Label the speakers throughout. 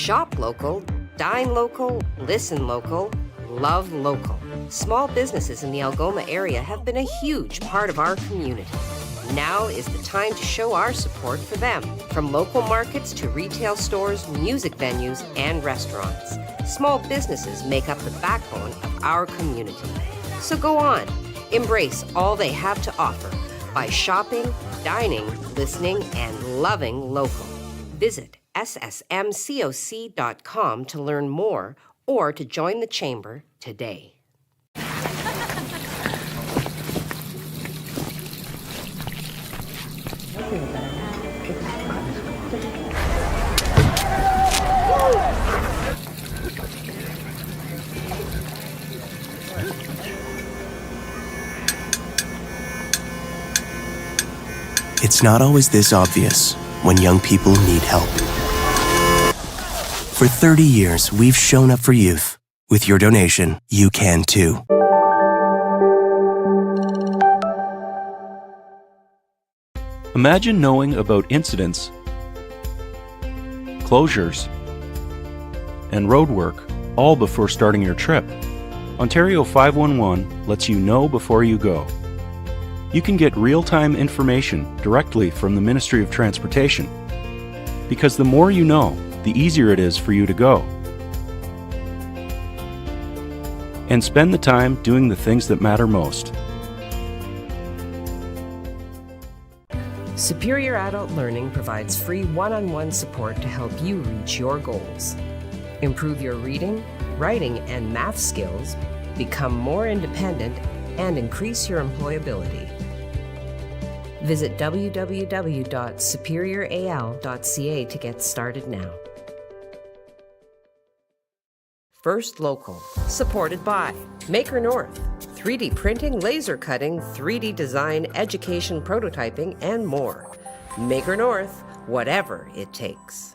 Speaker 1: Shop local, dine local, listen local, love local. Small businesses in the Algoma area have been a huge part of our community. Now is the time to show our support for them. From local markets to retail stores, music venues, and restaurants. Small businesses make up the backbone of our community. So go on, embrace all they have to offer by shopping, dining, listening, and loving local. Visit ssmcoc.com to learn more or to join the Chamber today.
Speaker 2: It's not always this obvious when young people need help. For 30 years, we've shown up for youth. With your donation, you can too.
Speaker 3: Imagine knowing about incidents, closures, and roadwork all before starting your trip. Ontario 511 lets you know before you go. You can get real-time information directly from the Ministry of Transportation. Because the more you know, the easier it is for you to go. And spend the time doing the things that matter most.
Speaker 1: Superior Adult Learning provides free one-on-one support to help you reach your goals. Improve your reading, writing, and math skills, become more independent, and increase your employability. Visit www.superioral.ca to get started now. First Local, supported by Maker North, 3D printing, laser cutting, 3D design, education prototyping, and more. Maker North, whatever it takes.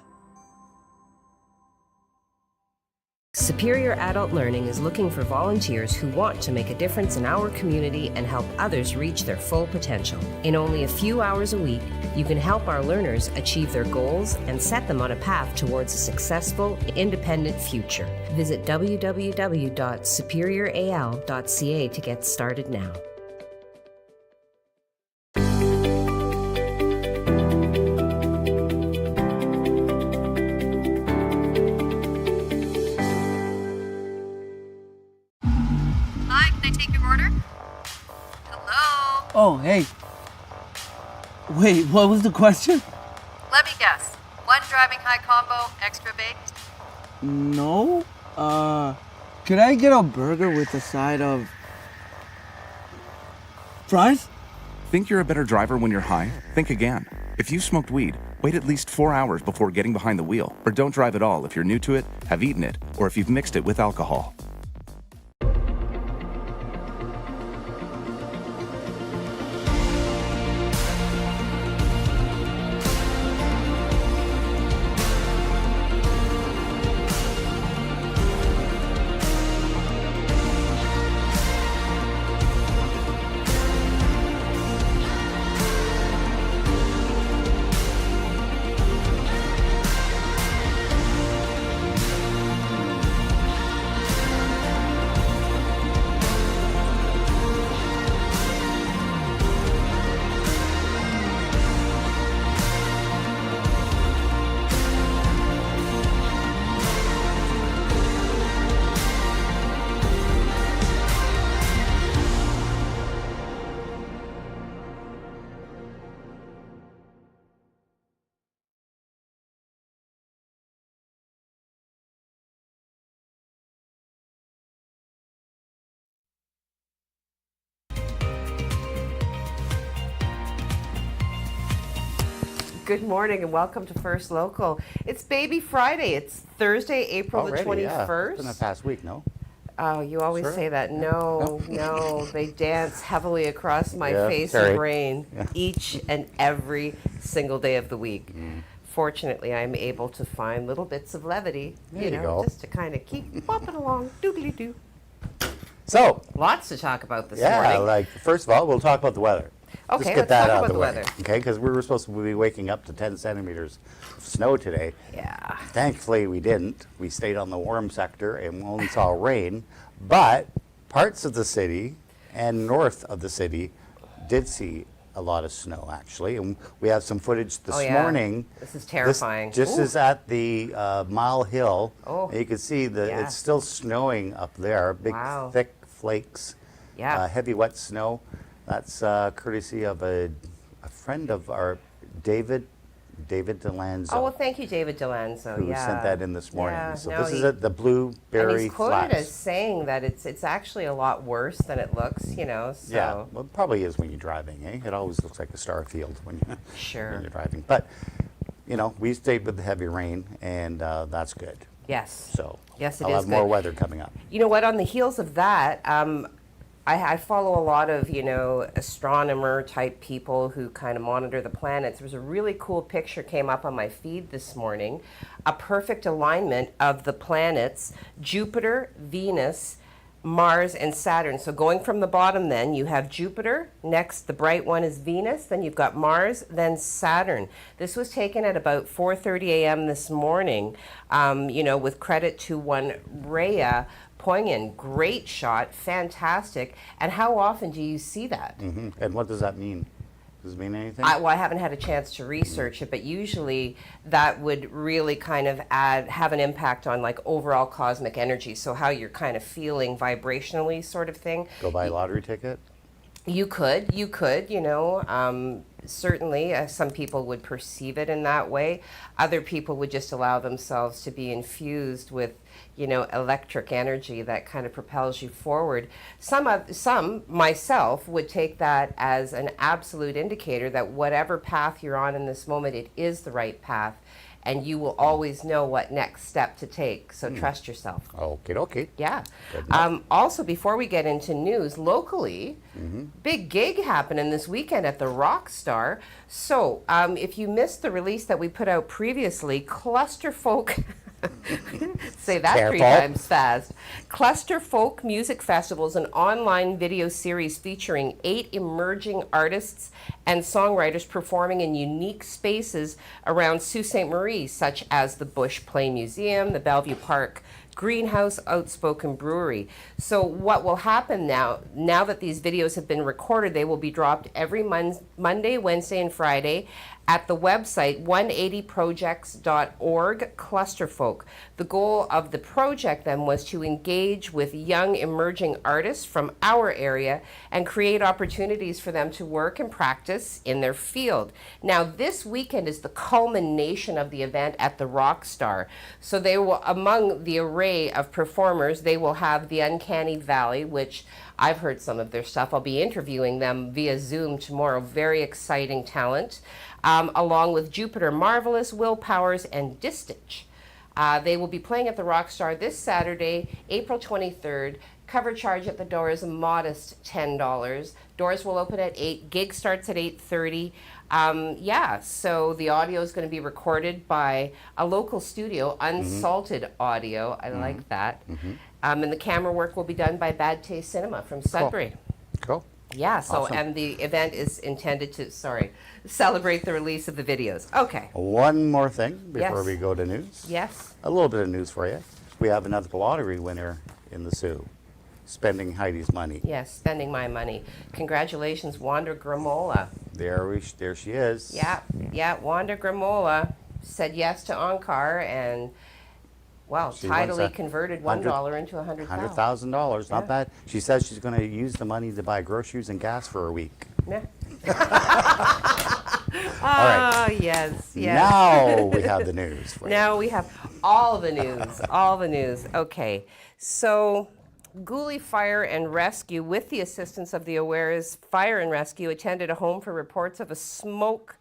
Speaker 1: Superior Adult Learning is looking for volunteers who want to make a difference in our community and help others reach their full potential. In only a few hours a week, you can help our learners achieve their goals and set them on a path towards a successful, independent future. Visit www.superioral.ca to get started now.
Speaker 4: Oh, hey. Wait, what was the question?
Speaker 5: Let me guess. One driving high combo, extra baked?
Speaker 4: No. Could I get a burger with a side of fries?
Speaker 6: Think you're a better driver when you're high? Think again. If you smoked weed, wait at least 4 hours before getting behind the wheel, or don't drive at all if you're new to it, have eaten it, or if you've mixed it with alcohol.
Speaker 1: Good morning and welcome to First Local. It's Baby Friday. It's Thursday, April the 21st.
Speaker 7: Yeah. It's been the past week, no?
Speaker 1: Oh, you always say that. No, no. They dance heavily across my face and brain each and every single day of the week. Fortunately, I'm able to find little bits of levity, just to kind of keep bopping along, doodly-doo.
Speaker 7: So,
Speaker 1: lots to talk about this morning.
Speaker 7: Yeah, first of all, we'll talk about the weather.
Speaker 1: Okay,
Speaker 7: Just get
Speaker 1: let's
Speaker 7: that
Speaker 1: talk
Speaker 7: out
Speaker 1: about
Speaker 7: of the
Speaker 1: the
Speaker 7: way.
Speaker 1: weather.
Speaker 7: Okay, because we were supposed to be waking up to 10 centimeters of snow today.
Speaker 1: Yeah.
Speaker 7: Thankfully, we didn't. We stayed on the warm sector and only saw rain. But parts of the city and north of the city did see a lot of snow, actually. And we have some footage this morning.
Speaker 1: This is terrifying.
Speaker 7: This is at the Mile Hill.
Speaker 1: Oh.
Speaker 7: You can see
Speaker 1: Yeah.
Speaker 7: it's still snowing up there. Big,
Speaker 1: Wow.
Speaker 7: thick flakes.
Speaker 1: Yeah.
Speaker 7: Heavy, wet snow. That's courtesy of a friend of our, David DeLanzo.
Speaker 1: Oh, well, thank you, David DeLanzo.
Speaker 7: Who
Speaker 1: Yeah.
Speaker 7: sent that in this morning.
Speaker 1: Yeah,
Speaker 7: So
Speaker 1: no,
Speaker 7: this is
Speaker 1: he-
Speaker 7: at the
Speaker 1: And
Speaker 7: Blueberry
Speaker 1: he's quoted
Speaker 7: Flats.
Speaker 1: as saying that it's actually a lot worse than it looks, so.
Speaker 7: Yeah, well, it probably is when you're driving, eh? It always looks like a star field when
Speaker 1: Sure.
Speaker 7: when you're driving. But, we stayed with the heavy rain, and that's good.
Speaker 1: Yes.
Speaker 7: So
Speaker 1: Yes, it
Speaker 7: I'll
Speaker 1: is
Speaker 7: have more
Speaker 1: good.
Speaker 7: weather coming up.
Speaker 1: You know what, on the heels of that, I follow a lot of, astronomer type people who kind of monitor the planets. There was a really cool picture came up on my feed this morning, a perfect alignment of the planets, Jupiter, Venus, Mars, and Saturn. So going from the bottom then, you have Jupiter, next the bright one is Venus, then you've got Mars, then Saturn. This was taken at about 4:30 a.m. this morning, with credit to one Rhea Poignant. Great shot, fantastic. And how often do you see that?
Speaker 7: And what does that mean? Does it mean anything?
Speaker 1: I haven't had a chance to research it, but usually that would really kind of have an impact on like overall cosmic energy. So how you're kind of feeling vibrationally, sort of thing.
Speaker 7: Go buy a lottery ticket?
Speaker 1: You could, certainly some people would perceive it in that way. Other people would just allow themselves to be infused with, electric energy that kind of propels you forward. Some, myself, would take that as an absolute indicator that whatever path you're on in this moment, it is the right path. And you will always know what next step to take. So trust yourself.
Speaker 7: Okay.
Speaker 1: Yeah.
Speaker 7: Good enough.
Speaker 1: Also, before we get into news, locally, big gig happening this weekend at the Rock Star. So, if you missed the release that we put out previously, Clusterfolk. Say that 3 times fast. Cluster Folk Music Festival is an online video series featuring 8 emerging artists and songwriters performing in unique spaces around Sault Ste. Marie, such as the Bush Play Museum, the Bellevue Park Greenhouse, Outspoken Brewery. So what will happen now that these videos have been recorded, they will be dropped every Monday, Wednesday, and Friday at the website 180projects.org Clusterfolk. The goal of the project then was to engage with young emerging artists from our area and create opportunities for them to work and practice in their field. Now this weekend is the culmination of the event at the Rock Star. So they will, among the array of performers, they will have the Uncanny Valley, which I've heard some of their stuff. I'll be interviewing them via Zoom tomorrow. Very exciting talent. Along with Jupiter Marvelous, Will Powers, and Distich. They will be playing at the Rock Star this Saturday, April 23rd. Cover charge at the door is a modest $10. Doors will open at 8. Gig starts at 8:30. So the audio is going to be recorded by a local studio, Unsalted Audio. I like that. And the camera work will be done by Bad Taste Cinema from Sudbury.
Speaker 7: Cool.
Speaker 1: Yeah, so,
Speaker 7: Awesome.
Speaker 1: and the event is intended to, celebrate the release of the videos. Okay.
Speaker 7: One more thing before
Speaker 1: Yes.
Speaker 7: we go to news.
Speaker 1: Yes.
Speaker 7: A little bit of news for you. We have another lottery winner in the Sioux, spending Heidi's money.
Speaker 1: Yes, spending my money. Congratulations, Wanda Gramola.
Speaker 7: There she is.
Speaker 1: Yeah, Wanda Gramola said yes to Onkar and, well,
Speaker 7: She wants
Speaker 1: tidily
Speaker 7: a
Speaker 1: converted $1 into $100,000.
Speaker 7: $100,000, not
Speaker 1: Yeah.
Speaker 7: bad. She says she's going to use the money to buy groceries and gas for a week.
Speaker 1: Yeah.
Speaker 7: right.
Speaker 1: Yes.
Speaker 7: Now we have the news for you.
Speaker 1: Now we have all the news, Okay, so Gooley Fire and Rescue, with the assistance of the Awares Fire and Rescue, attended a home for reports of smoke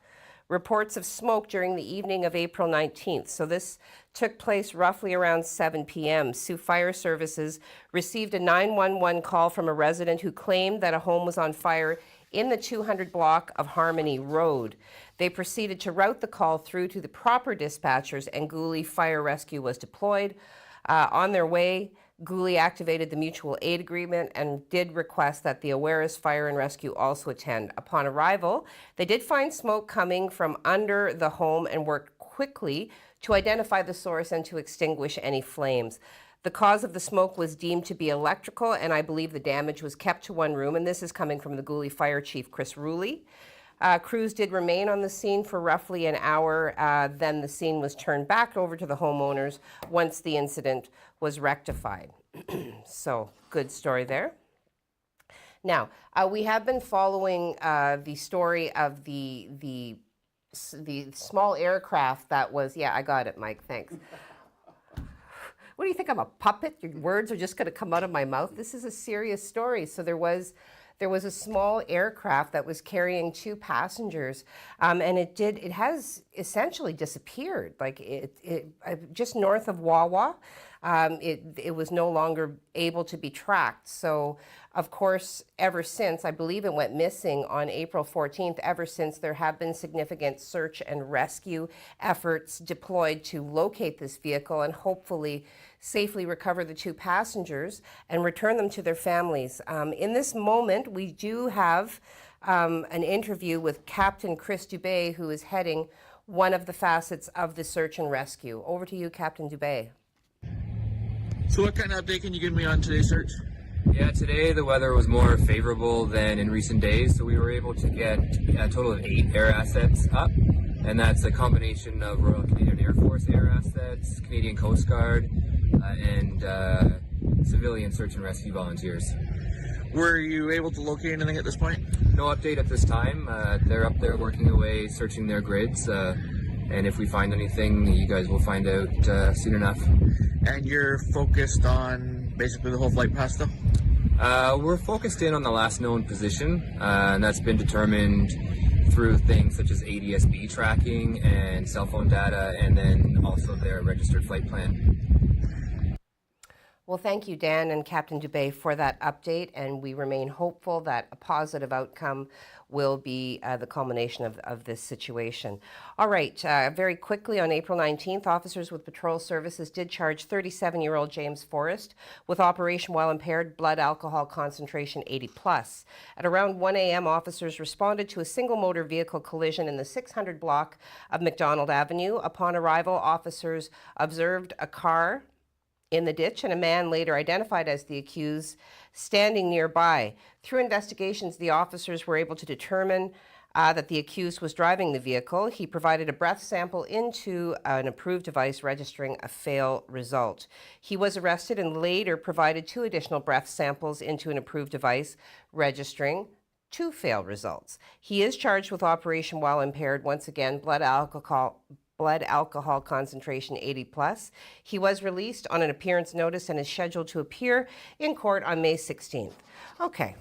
Speaker 1: during the evening of April 19th. So this took place roughly around 7 p.m. Sioux Fire Services received a 911 call from a resident who claimed that a home was on fire in the 200 block of Harmony Road. They proceeded to route the call through to the proper dispatchers, and Gooley Fire Rescue was deployed. On their way, Gooley activated the mutual aid agreement and did request that the Awaris Fire and Rescue also attend. Upon arrival, they did find smoke coming from under the home and worked quickly to identify the source and to extinguish any flames. The cause of the smoke was deemed to be electrical, and I believe the damage was kept to one room, and this is coming from the Gooley Fire Chief, Chris Rooley. Crews did remain on the scene for roughly an hour. Then the scene was turned back over to the homeowners once the incident was rectified. So, good story there. Now, we have been following the story of the small aircraft that was, yeah, I got it, Mike, thanks. What do you think, I'm a puppet? Your words are just going to come out of my mouth? This is a serious story. So there was a small aircraft that was carrying 2 passengers, and it has essentially disappeared. Like just north of Wawa, it was no longer able to be tracked. So, of course, ever since, I believe it went missing on April 14th, ever since there have been significant search and rescue efforts deployed to locate this vehicle and hopefully safely recover the 2 passengers and return them to their families. In this moment, we do have an interview with Captain Chris Dubé, who is heading one of the facets of the search and rescue. Over to you, Captain Dubé.
Speaker 8: So what kind of update can you give me on today's search?
Speaker 9: Yeah, today the weather was more favorable than in recent days, so we were able to get a total of 8 air assets up, and that's a combination of Royal Canadian Air Force air assets, Canadian Coast Guard, and civilian search and rescue volunteers.
Speaker 8: Were you able to locate anything at this point?
Speaker 9: No update at this time. They're up there working away, searching their grids, and if we find anything, you guys will find out soon enough.
Speaker 8: And you're focused on basically the whole flight path still?
Speaker 9: We're focused in on the last known position, and that's been determined through things such as ADS-B tracking and cell phone data, and then also their registered flight plan.
Speaker 1: Well, thank you, Dan and Captain Dubé, for that update, and we remain hopeful that a positive outcome will be the culmination of this situation. All right, very quickly, on April 19th, officers with patrol services did charge 37-year-old James Forrest with operation while impaired, blood alcohol concentration 80+. At around 1 a.m., officers responded to a single motor vehicle collision in the 600 block of McDonald Avenue. Upon arrival, officers observed a car in the ditch and a man later identified as the accused standing nearby. Through investigations, the officers were able to determine that the accused was driving the vehicle. He provided a breath sample into an approved device registering a fail result. He was arrested and later provided 2 additional breath samples into an approved device registering 2 fail results. He is charged with operation while impaired, once again, blood alcohol concentration 80+. He was released on an appearance notice and is scheduled to appear in court on May 16th. Okay,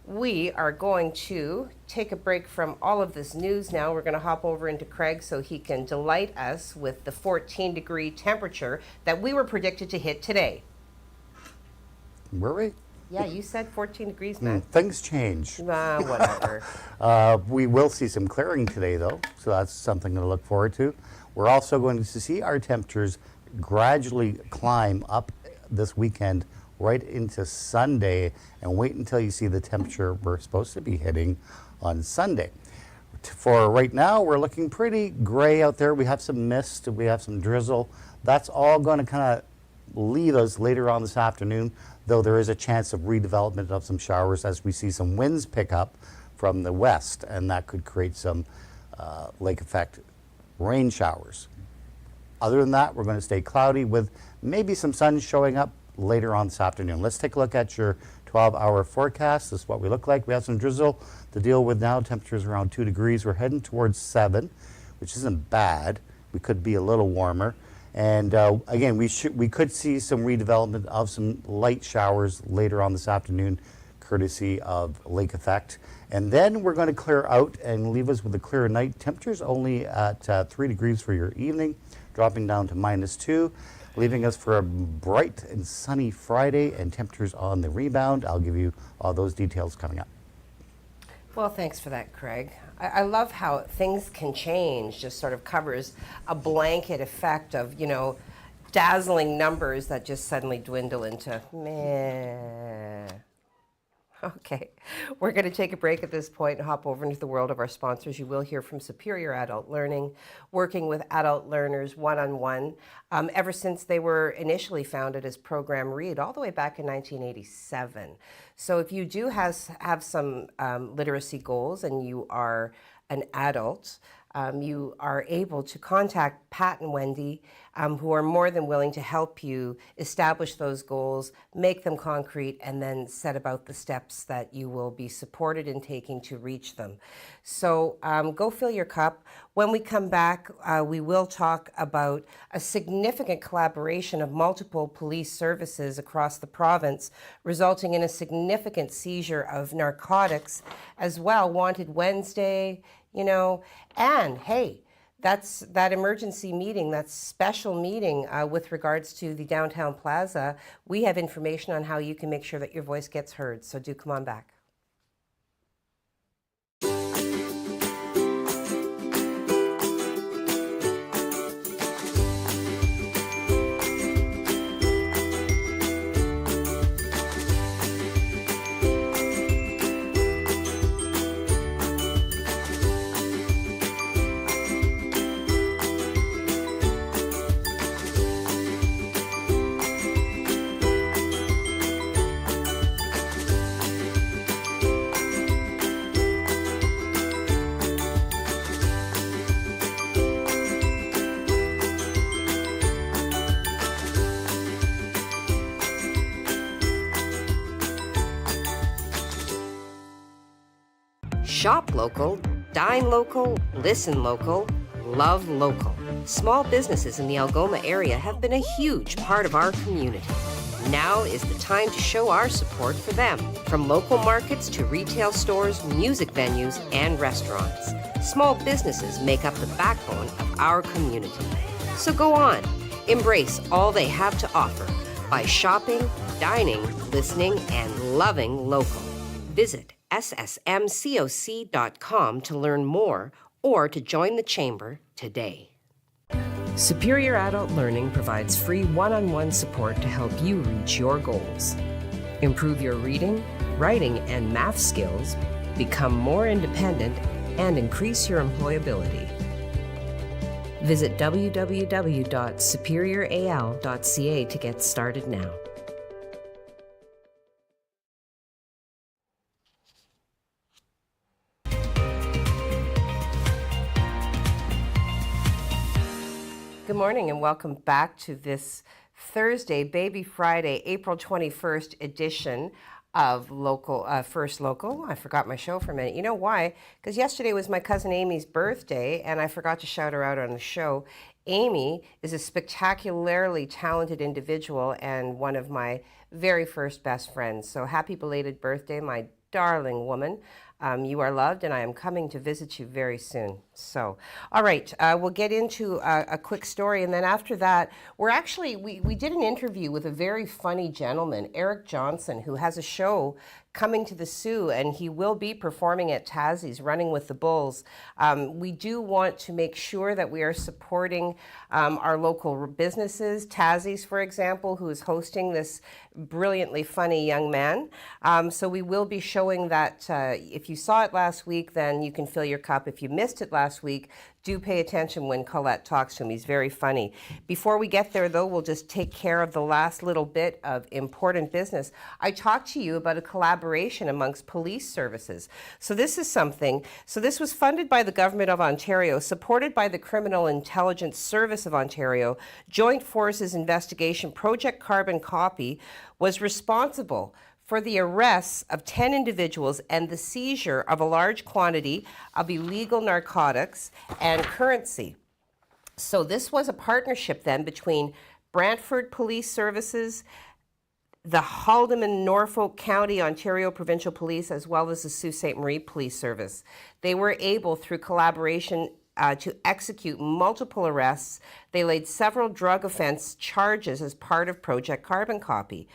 Speaker 1: we are going to take a break from all of this news now. We're going to hop over into Craig so he can delight us with the 14-degree temperature that we were predicted to hit today.
Speaker 7: Were we?
Speaker 1: Yeah, you said 14 degrees, man.
Speaker 7: Things change.
Speaker 1: Whatever.
Speaker 7: We will see some clearing today, though, so that's something to look forward to. We're also going to see our temperatures gradually climb up this weekend right into Sunday, and wait until you see the temperature we're supposed to be hitting on Sunday. For right now, we're looking pretty gray out there. We have some mist, we have some drizzle. That's all going to kind of lead us later on this afternoon, though there is a chance of redevelopment of some showers as we see some winds pick up from the west, and that could create some lake effect rain showers. Other than that, we're going to stay cloudy with maybe some sun showing up later on this afternoon. Let's take a look at your 12-hour forecast. This is what we look like. We have some drizzle to deal with now. Temperatures around 2 degrees. We're heading towards 7, which isn't bad. We could be a little warmer. And again, we could see some redevelopment of some light showers later on this afternoon, courtesy of lake effect. And then we're going to clear out and leave us with a clear night. Temperatures only at 3 degrees for your evening, dropping down to -2, leaving us for a bright and sunny Friday and temperatures on the rebound. I'll give you all those details coming up.
Speaker 1: Well, thanks for that, Craig. I love how things can change, just sort of covers a blanket effect of, dazzling numbers that just suddenly dwindle into meh. Okay, we're going to take a break at this point and hop over into the world of our sponsors. You will hear from Superior Adult Learning, working with adult learners one-on-one ever since they were initially founded as Program Read all the way back in 1987. So if you do have some literacy goals and you are an adult, you are able to contact Pat and Wendy, who are more than willing to help you establish those goals, make them concrete, and then set about the steps that you will be supported in taking to reach them. So go fill your cup. When we come back, we will talk about a significant collaboration of multiple police services across the province, resulting in a significant seizure of narcotics as well. Wanted Wednesday, and hey, that's that emergency meeting, that special meeting with regards to the downtown plaza. We have information on how you can make sure that your voice gets heard, so do come on back. Shop local, dine local, listen local, love local. Small businesses in the Algoma area have been a huge part of our community. Now is the time to show our support for them. From local markets to retail stores, music venues, and restaurants, small businesses make up the backbone of our community. So go on, embrace all they have to offer by shopping, dining, listening, and loving local. Visit ssmcoc.com to learn more or to join the chamber today. Superior Adult Learning provides free one-on-one support to help you reach your goals. Improve your reading, writing, and math skills, become more independent, and increase your employability. Visit www.superioral.ca to get started now. Good morning and welcome back to this Thursday, Baby Friday, April 21st edition of First Local. I forgot my show for a minute. You know why? Because yesterday was my cousin Amy's birthday and I forgot to shout her out on the show. Amy is a spectacularly talented individual and one of my very first best friends. So happy belated birthday, my darling woman. You are loved, and I am coming to visit you very soon. So, all right, we'll get into a quick story, and then after that, we did an interview with a very funny gentleman, Eric Johnston, who has a show coming to the Sioux, and he will be performing at Tassie's, Running with the Bulls. We do want to make sure that we are supporting our local businesses. Tassie's, for example, who is hosting this brilliantly funny young man. So we will be showing that. If you saw it last week, then you can fill your cup. If you missed it last week, do pay attention when Colette talks to him. He's very funny. Before we get there, though, we'll just take care of the last little bit of important business. I talked to you about a collaboration amongst police services. So this is something. So this was funded by the Government of Ontario, supported by the Criminal Intelligence Service of Ontario. Joint Forces Investigation Project Carbon Copy was responsible for the arrests of 10 individuals and the seizure of a large quantity of illegal narcotics and currency. So this was a partnership then between Brantford Police Services, the Haldimand Norfolk County Ontario Provincial Police, as well as the Sault Ste. Marie Police Service. They were able, through collaboration, to execute multiple arrests. They laid several drug offense charges as part of Project Carbon Copy.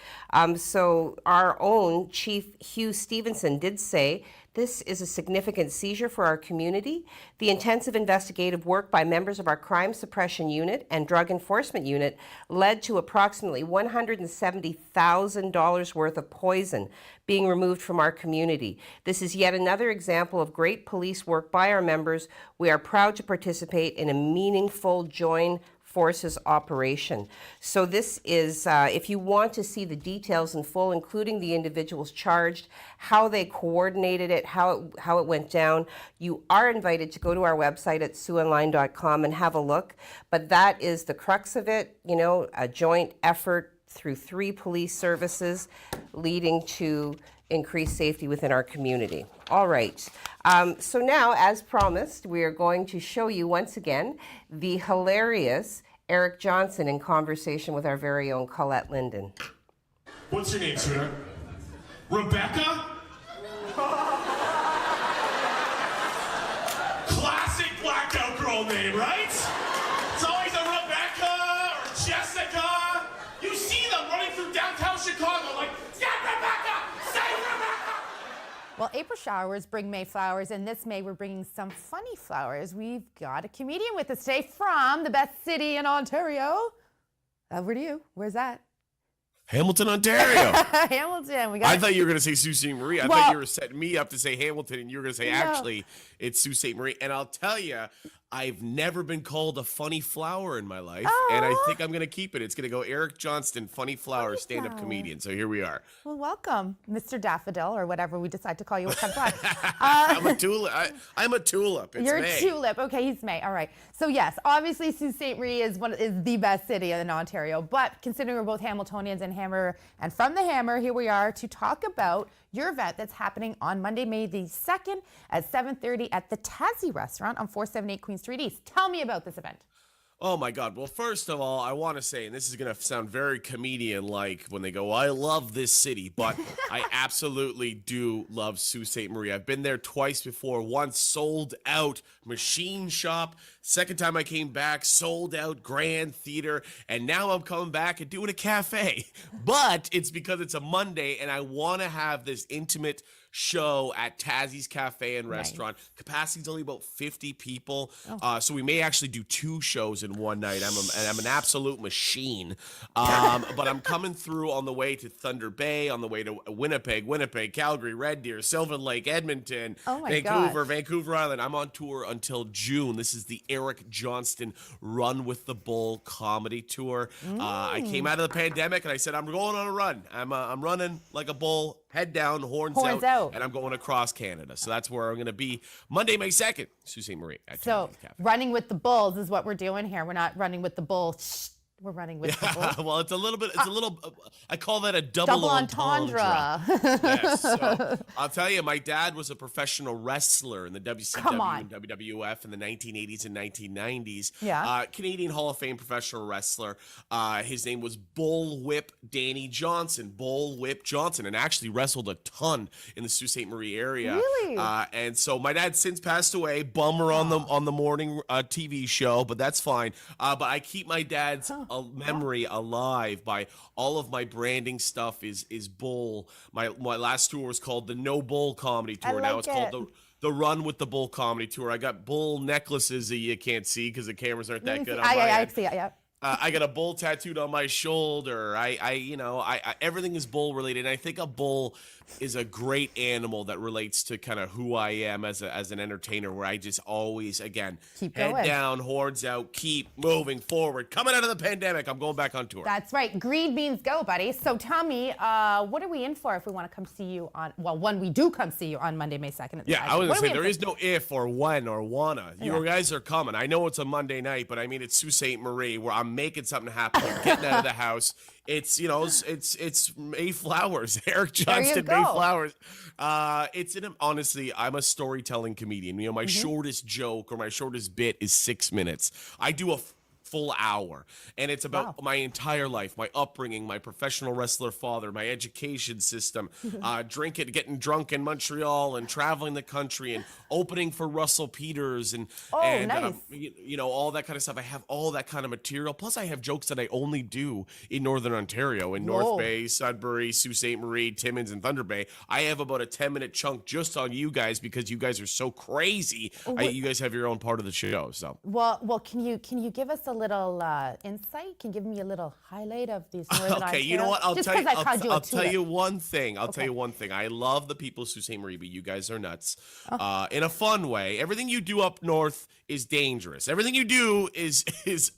Speaker 1: So our own Chief Hugh Stevenson did say This is a significant seizure for our community. The intensive investigative work by members of our Crime Suppression Unit and Drug Enforcement Unit led to approximately $170,000 worth of poison being removed from our community. This is yet another example of great police work by our members. We are proud to participate in a meaningful joint forces operation. So this is, if you want to see the details in full, including the individuals charged, how they coordinated it, how it went down, you are invited to go to our website at siouxonline.com and have a look. But that is the crux of it, a joint effort through 3 police services leading to increased safety within our community. All right. So now, as promised, we are going to show you once again the hilarious Eric Johnston in conversation with our very own Colette Linden.
Speaker 10: What's your name, sweetheart? Rebecca? Classic blackout girl name, right? It's always a Rebecca or Jessica. You see them running through downtown Chicago like, yeah, Rebecca! Say Rebecca!
Speaker 11: Well, April showers bring May flowers, and this May we're bringing some funny flowers. We've got a comedian with us today from the best city in Ontario. Over to you. Where's that?
Speaker 10: Hamilton, Ontario.
Speaker 11: Hamilton.
Speaker 10: I thought you were going to say Sault Ste. Marie. I thought you were setting me up to say Hamilton, and you were going to say, actually, it's Sault Ste. Marie. And I'll tell you, I've never been called a funny flower in my life, and I think I'm going to keep it. It's going to go Eric Johnston, funny flower, stand-up comedian. So here we are.
Speaker 11: Well, welcome, Mr. Daffodil, or whatever we decide to call you what comes on.
Speaker 10: I'm a tulip. I'm a tulip. It's
Speaker 11: You're
Speaker 10: May.
Speaker 11: a tulip. Okay, he's May. All right. So yes, obviously Sault Ste. Marie is the best city in Ontario. But considering we're both Hamiltonians and from the Hammer, here we are to talk about your event that's happening on Monday, May the 2nd at 7:30 at the Tassie Restaurant on 478 Queen Street East. Tell me about this event.
Speaker 10: Oh my God. Well, first of all, I want to say, and this is going to sound very comedian-like when they go, I love this city, but I absolutely do love Sault Ste. Marie. I've been there twice before. Once sold out machine shop. Second time I came back, sold out Grand Theater. And now I'm coming back and doing a cafe. But it's because it's a Monday and I want to have this intimate show at Tassie's Cafe and Restaurant. Nice. Capacity's only about 50 people. So we may actually do 2 shows in one night. I'm an absolute machine. But I'm coming through on the way to Thunder Bay, on the way to Winnipeg, Calgary, Red Deer, Sylvan Lake, Edmonton, Vancouver Island. I'm on tour until June. This is the Eric Johnston Run with the Bull comedy tour. I came out of the pandemic and I said, I'm going on a run. I'm running like a bull, head down, horns out, and I'm going across Canada. So that's where I'm going to be Monday, May 2nd, Sault Ste. Marie.
Speaker 11: So running with the bulls is what we're doing here. We're not running with the bull. We're running with the bull.
Speaker 10: Well, it's a little, I call that a double entendre. Yes, so I'll tell you, my dad was a professional wrestler in the WCW and WWF in the 1980s and 1990s.
Speaker 11: Yeah.
Speaker 10: Canadian Hall of Fame professional wrestler. His name was Bullwhip Danny Johnson. Bullwhip Johnson, and actually wrestled a ton in the Sault Ste. Marie area.
Speaker 11: Really?
Speaker 10: And so my dad since passed away. Bummer on the morning TV show, but that's fine. But I keep my dad's memory alive by all of my branding stuff is Bull. My last tour was called the No Bull Comedy Tour. Now it's called the Run with the Bull Comedy Tour. I got bull necklaces that you can't see because the cameras aren't that good on my end.
Speaker 11: I see it, yeah.
Speaker 10: I got a bull tattooed on my shoulder. I everything is bull related. And I think a bull is a great animal that relates to kind of who I am as an entertainer, where I just always, again,
Speaker 11: keep
Speaker 10: head
Speaker 11: going.
Speaker 10: down, horns out, keep moving forward. Coming out of the pandemic, I'm going back on tour.
Speaker 11: That's right. Greed means go, buddy. So tell me, what are we in for if we want to come see you when we do come see you on Monday, May 2nd?
Speaker 10: Yeah, I was going to say, there is no if or when or wanna. You guys are coming. I know it's a Monday night, but I mean, it's Sault Ste. Marie, where I'm making something happen. I'm getting out of the house. It's it's May Flowers, Eric Johnston May Flowers. Honestly, I'm a storytelling comedian. My shortest joke or my shortest bit is 6 minutes. I do a full hour. And it's about
Speaker 11: Wow.
Speaker 10: my entire life, my upbringing, my professional wrestler father, my education system, getting drunk in Montreal and traveling the country and opening for Russell Peters and
Speaker 11: Nice.
Speaker 10: all that kind of stuff. I have all that kind of material. Plus, I have jokes that I only do in Northern Ontario, in
Speaker 11: Whoa.
Speaker 10: North Bay, Sudbury, Sault Ste. Marie, Timmins, and Thunder Bay. I have about a 10-minute chunk just on you guys because you guys are so crazy. You guys have your own part of the show. So
Speaker 11: Well, can you give us a little insight? Can you give me a little highlight of these Northern
Speaker 10: okay,
Speaker 11: Ontario?
Speaker 10: you know what? I'll
Speaker 11: Just
Speaker 10: tell you.
Speaker 11: 'cause I called you a
Speaker 10: I'll tell
Speaker 11: tulip.
Speaker 10: you one thing. I'll tell
Speaker 11: Okay.
Speaker 10: you one thing. I love the people of Sault Ste. Marie, but you guys are nuts. In a fun way. Everything you do up north is dangerous. Everything you do is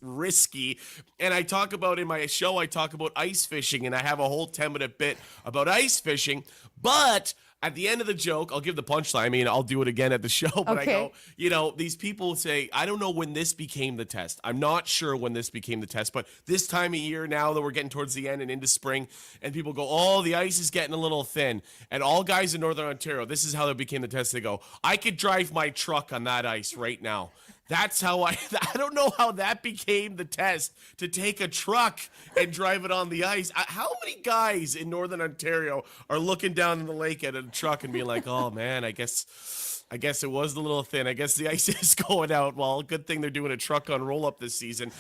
Speaker 10: risky. And I talk about in my show. I talk about ice fishing, and I have a whole 10-minute bit about ice fishing. But at the end of the joke, I'll give the punchline. I mean, I'll do it again at the show, but
Speaker 11: Okay.
Speaker 10: I go, these people say, I don't know when this became the test. I'm not sure when this became the test, but this time of year, now that we're getting towards the end and into spring, and people go, oh, the ice is getting a little thin. And all guys in Northern Ontario, this is how it became the test. They go, I could drive my truck on that ice right now. That's how I don't know how that became the test, to take a truck and drive it on the ice. How many guys in Northern Ontario are looking down in the lake at a truck and being like, oh man, I guess it was a little thin. I guess the ice is going out. Well, good thing they're doing a truck on roll up this season.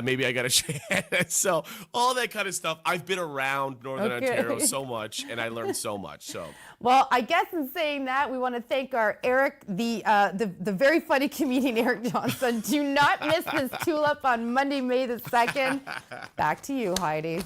Speaker 10: Maybe I got a chance. So all that kind of stuff. I've been around Northern
Speaker 11: Okay.
Speaker 10: Ontario so much, and I learned so much. So
Speaker 11: Well, I guess in saying that, we want to thank our Eric, the very funny comedian Eric Johnston. Do not miss this tulip on Monday, May the 2nd. Back to you, Heidi.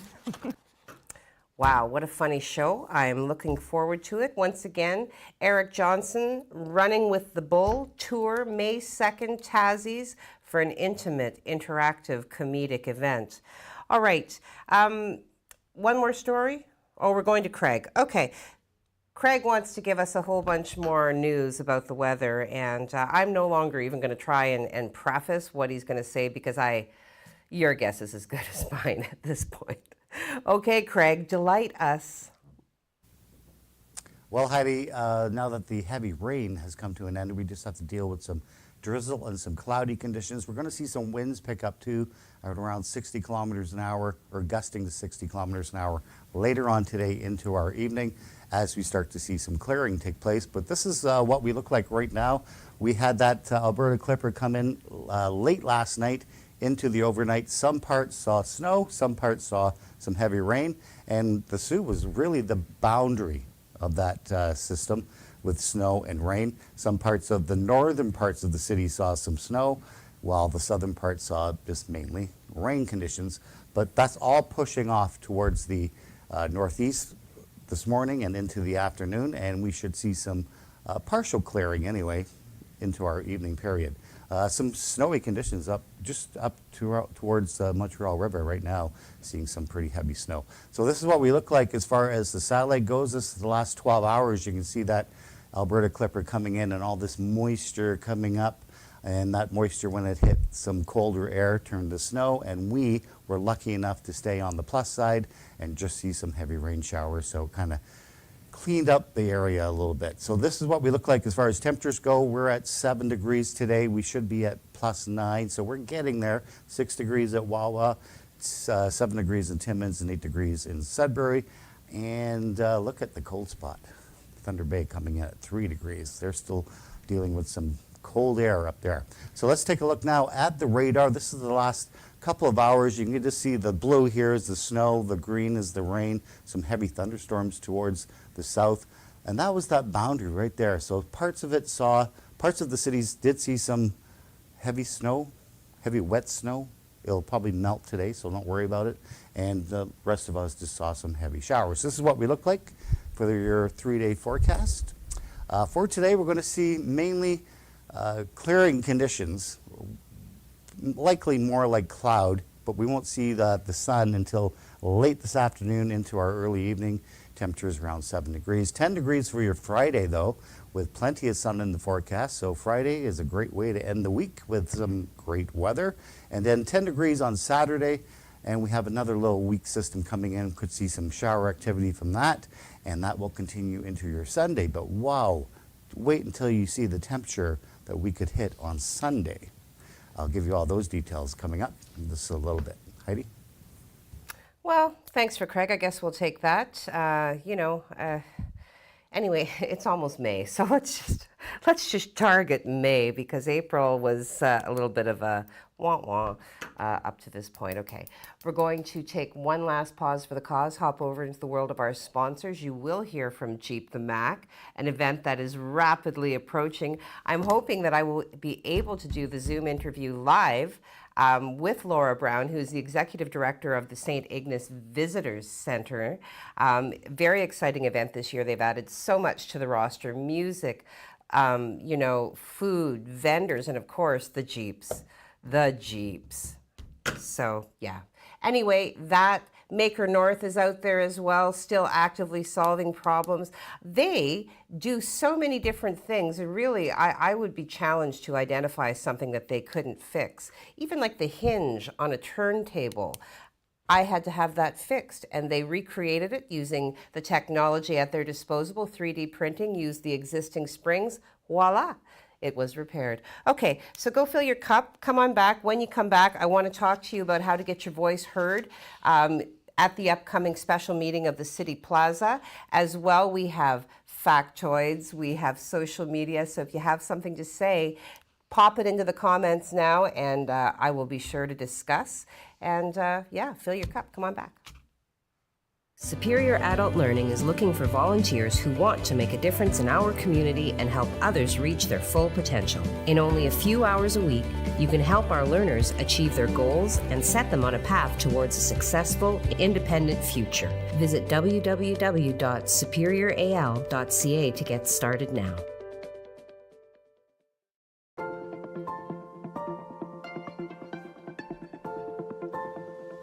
Speaker 1: Wow, what a funny show. I'm looking forward to it. Once again, Eric Johnston, Running with the Bull Tour, May 2nd, Tassie's, for an intimate, interactive, comedic event. All right, one more story? Oh, we're going to Craig. Okay. Craig wants to give us a whole bunch more news about the weather, and I'm no longer even going to try and preface what he's going to say because your guess is as good as mine at this point. Okay, Craig, delight us.
Speaker 7: Well, Heidi, now that the heavy rain has come to an end, we just have to deal with some drizzle and some cloudy conditions. We're going to see some winds pick up too at around 60 kilometers an hour, or gusting to 60 kilometers an hour later on today into our evening as we start to see some clearing take place. But this is what we look like right now. We had that Alberta Clipper come in late last night into the overnight. Some parts saw snow, some parts saw some heavy rain, and the Sioux was really the boundary of that system with snow and rain. Some parts of the northern parts of the city saw some snow, while the southern parts saw just mainly rain conditions. But that's all pushing off towards the northeast this morning and into the afternoon, and we should see some partial clearing anyway into our evening period. Some snowy conditions just up towards the Montreal River right now, seeing some pretty heavy snow. So this is what we look like as far as the satellite goes. This is the last 12 hours. You can see that Alberta Clipper coming in and all this moisture coming up. And that moisture, when it hit some colder air, turned to snow. And we were lucky enough to stay on the plus side and just see some heavy rain showers. So kind of cleaned up the area a little bit. So this is what we look like as far as temperatures go. We're at 7 degrees today. We should be at +9, so we're getting there. 6 degrees at Wawa, 7 degrees in Timmins, and 8 degrees in Sudbury. And look at the cold spot. Thunder Bay coming in at 3 degrees. They're still dealing with some cold air up there. So let's take a look now at the radar. This is the last couple of hours. You can just see the blue here is the snow, the green is the rain, some heavy thunderstorms towards the south, and that was that boundary right there. So parts of the cities did see some heavy snow, heavy wet snow. It'll probably melt today, so don't worry about it. And the rest of us just saw some heavy showers. This is what we look like for your 3-day forecast. For today, we're going to see mainly clearing conditions, likely more like cloud, but we won't see the sun until late this afternoon into our early evening. Temperatures around 7 degrees. 10 degrees for your Friday, though, with plenty of sun in the forecast. So Friday is a great way to end the week with some great weather. And then 10 degrees on Saturday, and we have another little weak system coming in. Could see some shower activity from that, and that will continue into your Sunday. But wow, wait until you see the temperature that we could hit on Sunday. I'll give you all those details coming up in just a little bit. Heidi?
Speaker 1: Well, thanks for Craig. I guess we'll take that. Anyway, it's almost May, so let's just target May because April was a little bit of a wah-wah up to this point. Okay, we're going to take one last pause for the cause, hop over into the world of our sponsors. You will hear from Jeep the Mac, an event that is rapidly approaching. I'm hoping that I will be able to do the Zoom interview live with Laura Brown, who's the executive director of the St. Ignace Visitors Center. Very exciting event this year. They've added so much to the roster: music, food, vendors, and of course the Jeeps. So yeah. Anyway, that Maker North is out there as well, still actively solving problems. They do so many different things, and really, I would be challenged to identify something that they couldn't fix. Even like the hinge on a turntable, I had to have that fixed, and they recreated it using the technology at their disposal. 3D printing, used the existing springs, voila. It was repaired. Okay, so go fill your cup. Come on back. When you come back, I want to talk to you about how to get your voice heard at the upcoming special meeting of the City Plaza. As well, we have factoids, we have social media. So if you have something to say, pop it into the comments now, and I will be sure to discuss. And fill your cup. Come on back.
Speaker 12: Superior Adult Learning is looking for volunteers who want to make a difference in our community and help others reach their full potential. In only a few hours a week, you can help our learners achieve their goals and set them on a path towards a successful, independent future. Visit www.superioral.ca to get started now.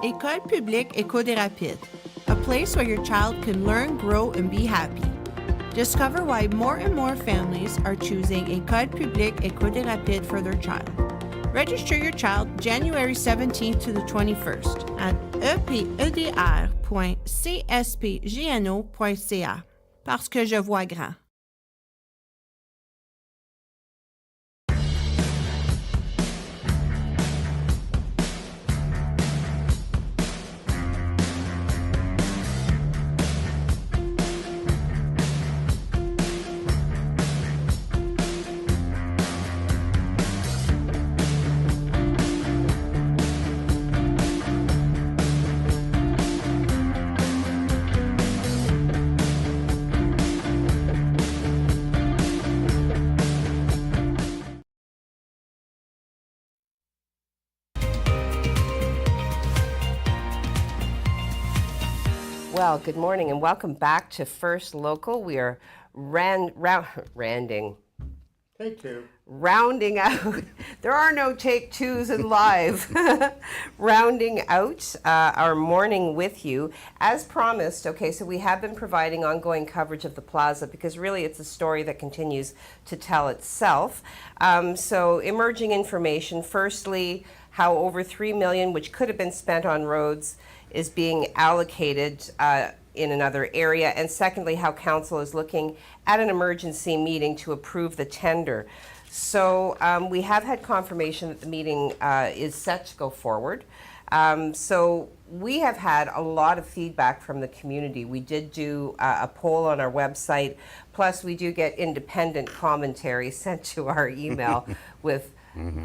Speaker 13: École publique Éco des Rapides, a place where your child can learn, grow, and be happy. Discover why more and more families are choosing École publique Éco des Rapides for their child. Register your child January 17th to the 21st at epedr.cspgno.ca. Parce que je vois grand.
Speaker 1: Well, good morning and welcome back to First Local. We are rounding out. There are no take twos in live. Rounding out our morning with you. As promised, okay, so we have been providing ongoing coverage of the plaza because really it's a story that continues to tell itself. So emerging information, firstly, how over $3 million, which could have been spent on roads, is being allocated in another area, and secondly, how council is looking at an emergency meeting to approve the tender. So we have had confirmation that the meeting is set to go forward. So we have had a lot of feedback from the community. We did do a poll on our website, plus we do get independent commentary sent to our email with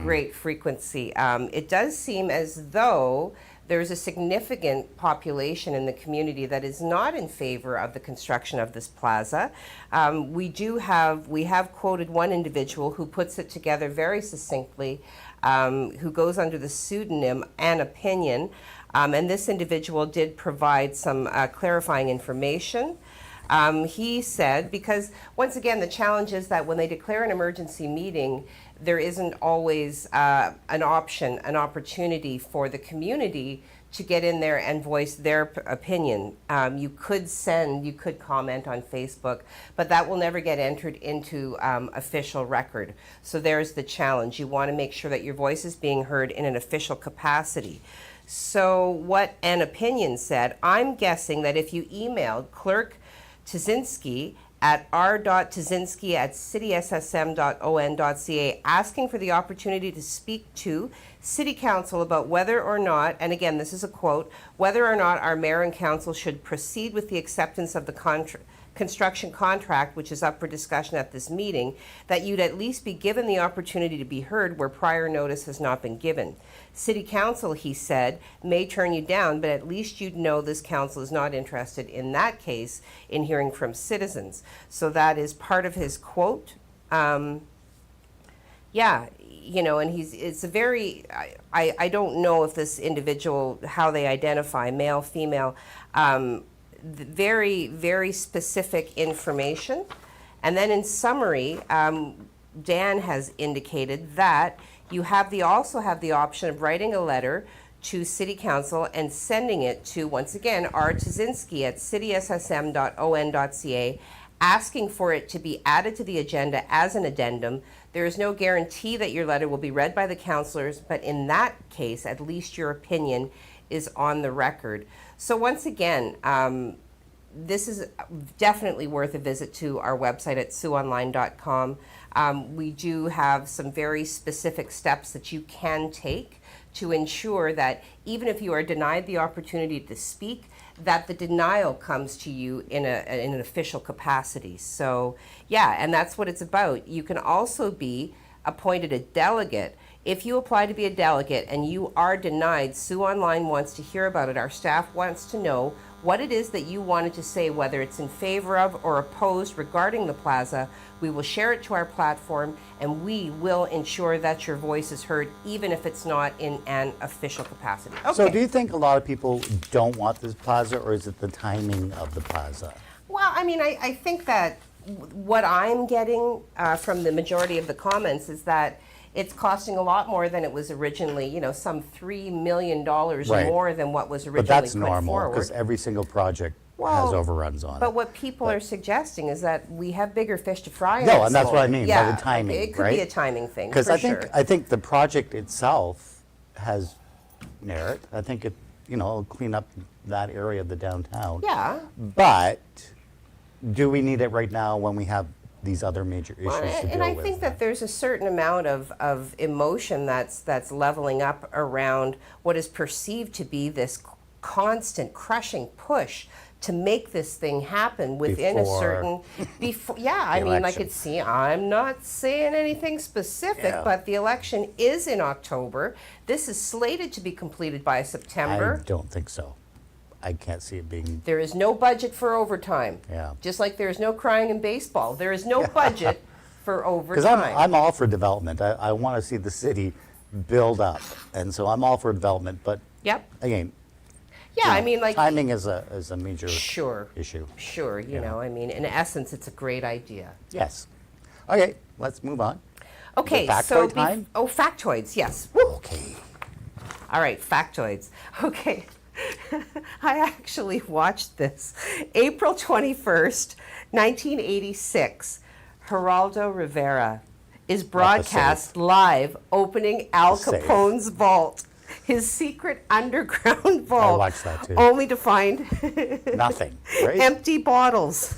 Speaker 1: great frequency. It does seem as though there's a significant population in the community that is not in favor of the construction of this plaza. We have quoted one individual who puts it together very succinctly, who goes under the pseudonym An Opinion, and this individual did provide some clarifying information. He said, because once again, the challenge is that when they declare an emergency meeting, there isn't always an opportunity for the community to get in there and voice their opinion. You could comment on Facebook, but that will never get entered into official record. So there's the challenge. You want to make sure that your voice is being heard in an official capacity. So what An Opinion said, I'm guessing that if you emailed Clerk Tazinski at r.tazinski@cityssm.on.ca asking for the opportunity to speak to City Council about whether or not, and again, this is a quote, whether or not our mayor and council should proceed with the acceptance of the construction contract, which is up for discussion at this meeting, that you'd at least be given the opportunity to be heard where prior notice has not been given. City Council, he said, may turn you down, but at least you'd know this council is not interested in that case in hearing from citizens. So that is part of his quote. Yeah, you know, and it's a very, I don't know if this individual, how they identify, male, female, very, very specific information. And then in summary, Dan has indicated that you also have the option of writing a letter to City Council and sending it to, once again, rtazinski@cityssm.on.ca, asking for it to be added to the agenda as an addendum. There is no guarantee that your letter will be read by the councillors, but in that case, at least your opinion is on the record. So once again, this is definitely worth a visit to our website at siouxonline.com. We do have some very specific steps that you can take to ensure that even if you are denied the opportunity to speak, that the denial comes to you in an official capacity. So yeah, and that's what it's about. You can also be appointed a delegate. If you apply to be a delegate and you are denied, Sioux Online wants to hear about it. Our staff wants to know what it is that you wanted to say, whether it's in favor of or opposed regarding the plaza. We will share it to our platform, and we will ensure that your voice is heard, even if it's not in an official capacity. Okay.
Speaker 7: So do you think a lot of people don't want this plaza, or is it the timing of the plaza?
Speaker 1: Well, I mean, I think that what I'm getting from the majority of the comments is that it's costing a lot more than it was originally, you know, some $3 million more than what was originally put forward.
Speaker 7: But that's normal, because every single project has overruns on it.
Speaker 1: But what people are suggesting is that we have bigger fish to fry.
Speaker 7: No, and that's what I mean by the timing,
Speaker 1: it could be a timing thing,
Speaker 7: because
Speaker 1: for
Speaker 7: I think the project itself has merit. I think it, you know, will clean up that area of the downtown.
Speaker 1: Yeah.
Speaker 7: But do we need it right now when we have these other major issues to deal with?
Speaker 1: And I think that there's a certain amount of emotion that's leveling up around what is perceived to be this constant crushing push to make this thing happen within a certain I mean, I could see, I'm not saying anything specific, but the election is in October. This is slated to be completed by September.
Speaker 7: I don't think so. I can't see it being.
Speaker 1: There is no budget for overtime.
Speaker 7: Yeah.
Speaker 1: Just like there is no crying in baseball. There is no budget for overtime.
Speaker 7: Because I'm all for development. I want to see the city build up, and so I'm all for development. But again,
Speaker 1: I mean, like,
Speaker 7: timing is a major issue.
Speaker 1: Sure, you know, I mean, in essence, it's a great idea.
Speaker 7: Yes. Okay, let's move on.
Speaker 1: Okay,
Speaker 7: factoid time?
Speaker 1: Factoids, yes. Woo.
Speaker 7: Okay.
Speaker 1: All right, factoids. Okay. I actually watched this. April 21st, 1986, Geraldo Rivera is broadcast live opening Al Capone's vault, his secret underground vault.
Speaker 7: I watched that too.
Speaker 1: Only to find
Speaker 7: nothing, right?
Speaker 1: Empty bottles.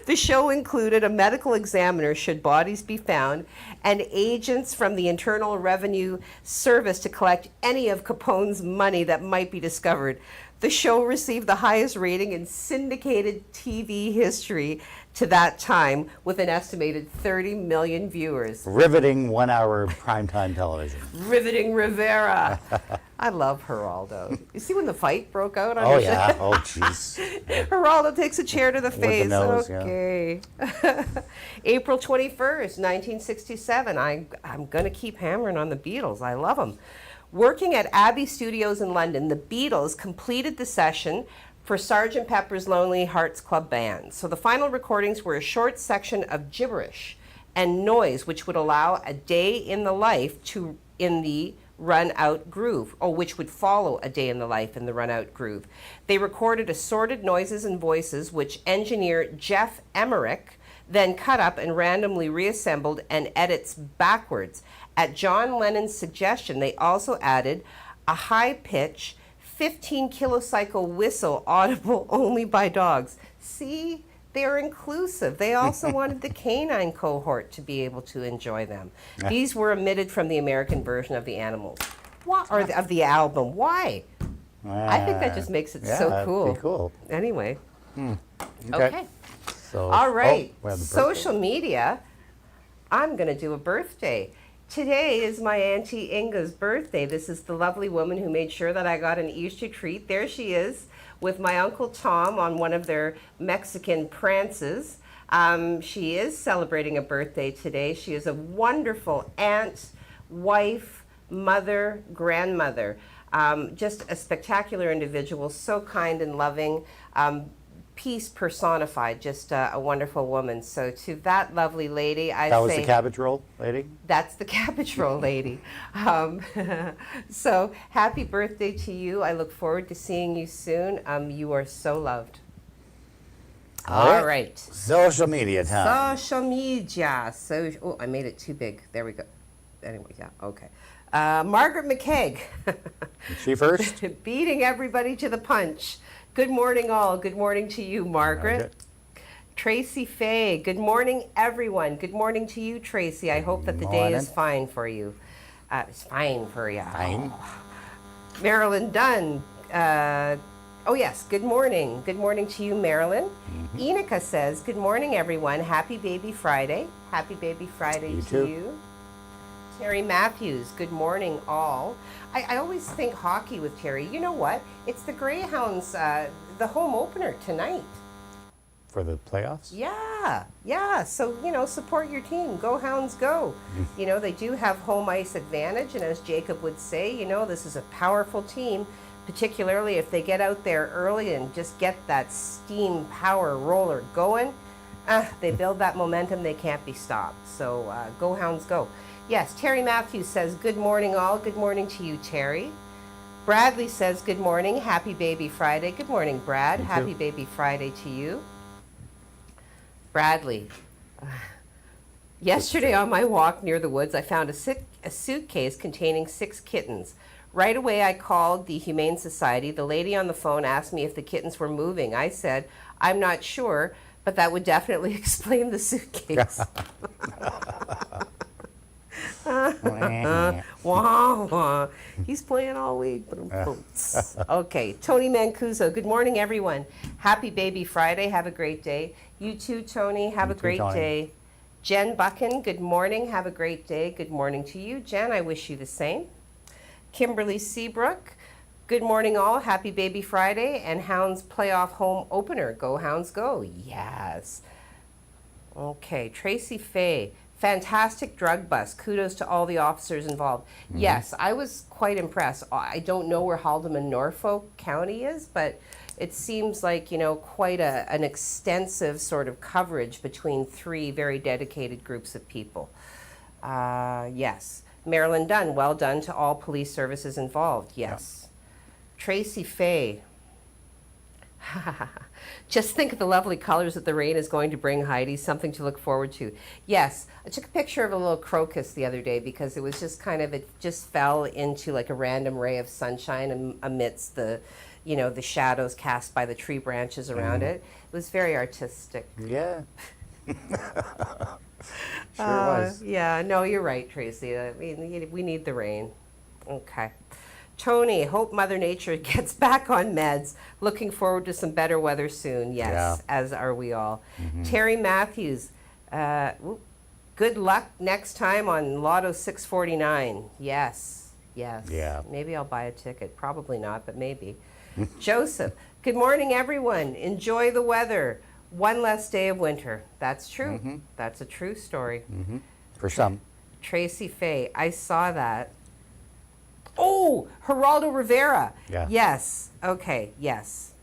Speaker 1: The show included a medical examiner should bodies be found, and agents from the Internal Revenue Service to collect any of Capone's money that might be discovered. The show received the highest rating in syndicated TV history to that time, with an estimated 30 million viewers.
Speaker 7: Riveting 1 hour primetime television.
Speaker 1: Riveting Rivera. I love Geraldo. You see when the fight broke out?
Speaker 7: Oh, yeah. Oh, jeez.
Speaker 1: Geraldo takes a chair to the face.
Speaker 7: With the nose,
Speaker 1: okay. April 21st, 1967. I'm going to keep hammering on the Beatles. I love them. Working at Abbey Studios in London, the Beatles completed the session for Sgt. Pepper's Lonely Hearts Club Band. So the final recordings were a short section of gibberish and noise, which would allow a day in the life in the run-out groove, or which would follow a day in the life in the run-out groove. They recorded assorted noises and voices, which engineer Jeff Emmerich then cut up and randomly reassembled and edits backwards. At John Lennon's suggestion, they also added a high-pitch 15 kilocycle whistle audible only by dogs. See, They are inclusive. They also wanted the canine cohort to be able to enjoy them. These were omitted from the American version of the animals. Why? Or of the album. Why? I think that just makes it so cool.
Speaker 7: Be cool.
Speaker 1: Anyway.
Speaker 7: Okay. So,
Speaker 1: all right.
Speaker 7: we have the
Speaker 1: Social
Speaker 7: birthday.
Speaker 1: media. I'm going to do a birthday. Today is my Auntie Inga's birthday. This is the lovely woman who made sure that I got an Easter treat. There she is with my Uncle Tom on one of their Mexican prances. She is celebrating a birthday today. She is a wonderful aunt, wife, mother, grandmother. Just a spectacular individual, so kind and loving. Peace personified, just a wonderful woman. So to that lovely lady, I say...
Speaker 7: That was the cabbage roll lady?
Speaker 1: That's the cabbage roll lady. So happy birthday to you. I look forward to seeing you soon. You are so loved. All right.
Speaker 7: Social media time.
Speaker 1: Social media. Oh, I made it too big. There we go. Anyway, yeah, okay. Margaret McKeag.
Speaker 7: She first?
Speaker 1: Beating everybody to the punch. Good morning, all. Good morning to you, Margaret. Tracy Fay. Good morning, everyone. Good morning to you, Tracy. I hope that the day is fine for you. It's fine for you.
Speaker 7: Fine.
Speaker 1: Marilyn Dunn. Oh, yes. Good morning. Good morning to you, Marilyn. Enika says, good morning, everyone. Happy Baby Friday. Happy Baby Friday to you. Terry Matthews, good morning, all. I always think hockey with Terry. You know what? It's the Greyhounds, the home opener tonight.
Speaker 7: For the playoffs?
Speaker 1: Yeah. So, support your team. Go Hounds, go. They do have home ice advantage, and as Jacob would say, this is a powerful team, particularly if they get out there early and just get that steam power roller going. They build that momentum, they can't be stopped. So, go Hounds, go. Yes, Terry Matthews says, good morning, all. Good morning to you, Terry. Bradley says, good morning. Happy Baby Friday. Good morning, Brad. Happy Baby Friday to you. Bradley. Yesterday on my walk near the woods, I found a suitcase containing 6 kittens. Right away, I called the Humane Society. The lady on the phone asked me if the kittens were moving. I said, I'm not sure, but that would definitely explain the suitcase. Wow. He's playing all week. Okay, Tony Mancuso. Good morning, everyone. Happy Baby Friday. Have a great day. You too, Tony. Have a great day. Jen Buchan. Good morning. Have a great day. Good morning to you, Jen. I wish you the same. Kimberly Seabrook. Good morning, all. Happy Baby Friday and Hounds playoff home opener. Go Hounds, go. Yes. Okay, Tracy Fay. Fantastic drug bust. Kudos to all the officers involved. Yes, I was quite impressed. I don't know where Haldimand, Norfolk County is, but it seems like, quite an extensive sort of coverage between 3 very dedicated groups of people. Yes. Marilyn Dunn, well done to all police services involved. Yes. Tracy Fay. Just think of the lovely colors that the rain is going to bring, Heidi. Something to look forward to. Yes, I took a picture of a little crocus the other day because it was just it just fell into like a random ray of sunshine amidst the, the shadows cast by the tree branches around it. It was very artistic.
Speaker 7: Yeah. Sure was.
Speaker 1: Yeah, no, you're right, Tracy. I mean, we need the rain. Okay. Tony, hope Mother Nature gets back on meds. Looking forward to some better weather soon. Yes, as are we all. Terry Matthews, good luck next time on Lotto 649. Yes.
Speaker 7: Yeah.
Speaker 1: Maybe I'll buy a ticket. Probably not, but maybe. Joseph, good morning, everyone. Enjoy the weather. One less day of winter. That's true. That's a true story.
Speaker 7: For some.
Speaker 1: Tracy Fay, I saw that. Oh, Geraldo Rivera.
Speaker 7: Yeah.
Speaker 1: Yes. Okay. Yes.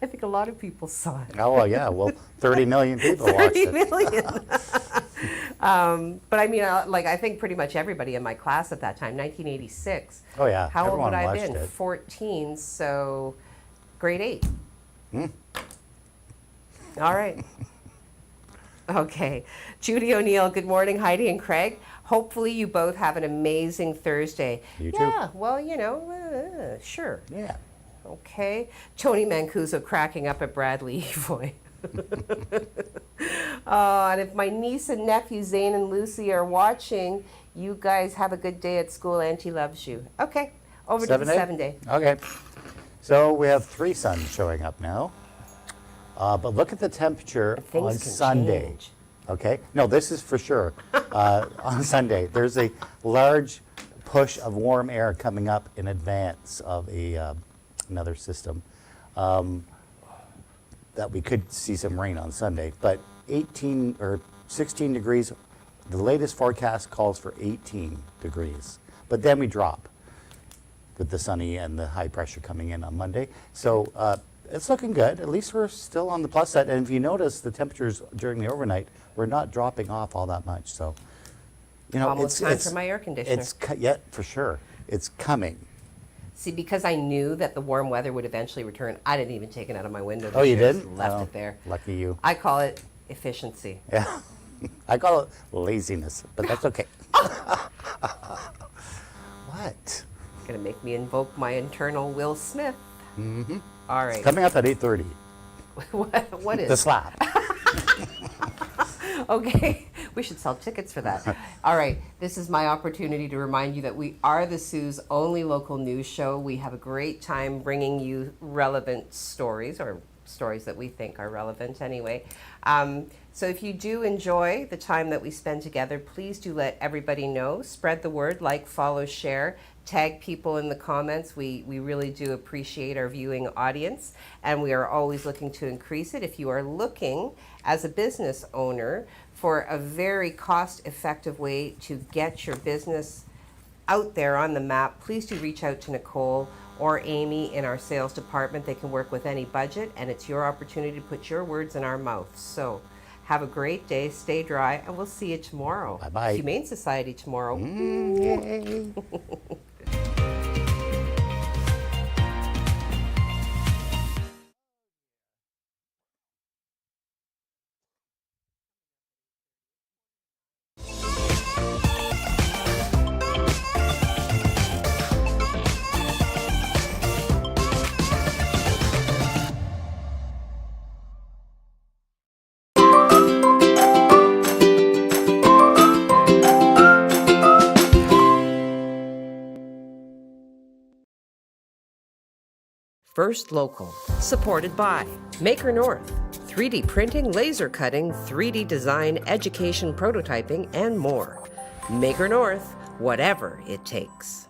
Speaker 1: I think a lot of people saw it.
Speaker 7: Oh, well, yeah. Well, 30 million people watched it.
Speaker 1: 30 million. But I mean, I think pretty much everybody in my class at that time, 1986.
Speaker 7: Oh, yeah.
Speaker 1: How old would I have
Speaker 7: Everyone
Speaker 1: been?
Speaker 7: watched it.
Speaker 1: 14, so grade 8. All right. Okay. Judy O'Neill, good morning, Heidi and Craig. Hopefully you both have an amazing Thursday.
Speaker 7: You too.
Speaker 1: Yeah, well, sure.
Speaker 7: Yeah.
Speaker 1: Okay. Tony Mancuso cracking up at Bradley Evoy. And if my niece and nephew, Zane and Lucy, are watching, you guys have a good day at school. Auntie loves you. Okay, over to the 7-day.
Speaker 7: Okay. So we have 3 suns showing up now. But look at the temperature on Sunday.
Speaker 1: Change.
Speaker 7: Okay? No, this is for sure. On Sunday, there's a large push of warm air coming up in advance of another system. That we could see some rain on Sunday, but 18 or 16 degrees, the latest forecast calls for 18 degrees. But then we drop with the sunny and the high pressure coming in on Monday. So it's looking good. At least we're still on the plus side. And if you notice, the temperatures during the overnight, we're not dropping off all that much. So, you know,
Speaker 1: Almost time for my air conditioner.
Speaker 7: Yeah, for sure. It's coming.
Speaker 1: See, because I knew that the warm weather would eventually return, I didn't even take it out of my window.
Speaker 7: Oh, you
Speaker 1: year. Just
Speaker 7: didn't?
Speaker 1: left it there.
Speaker 7: Lucky you.
Speaker 1: I call it efficiency.
Speaker 7: Yeah. I call it laziness, but that's okay. What?
Speaker 1: Gonna make me invoke my internal Will Smith.
Speaker 7: Mm-hmm.
Speaker 1: All right.
Speaker 7: It's coming up at 8:30.
Speaker 1: What is?
Speaker 7: The slap.
Speaker 1: Okay, we should sell tickets for that. All right, this is my opportunity to remind you that we are the Sioux's only local news show. We have a great time bringing you relevant stories, or stories that we think are relevant anyway. So if you do enjoy the time that we spend together, please do let everybody know. Spread the word, like, follow, share, tag people in the comments. We really do appreciate our viewing audience, and we are always looking to increase it. If you are looking as a business owner for a very cost-effective way to get your business out there on the map, please do reach out to Nicole or Amy in our sales department. They can work with any budget, and it's your opportunity to put your words in our mouths. So have a great day, stay dry, and we'll see you tomorrow.
Speaker 7: Bye-bye.
Speaker 1: Humane Society tomorrow.
Speaker 7: Yay.
Speaker 1: First Local, supported by Maker North, 3D printing, laser cutting, 3D design, education, prototyping, and more. Maker North, whatever it takes.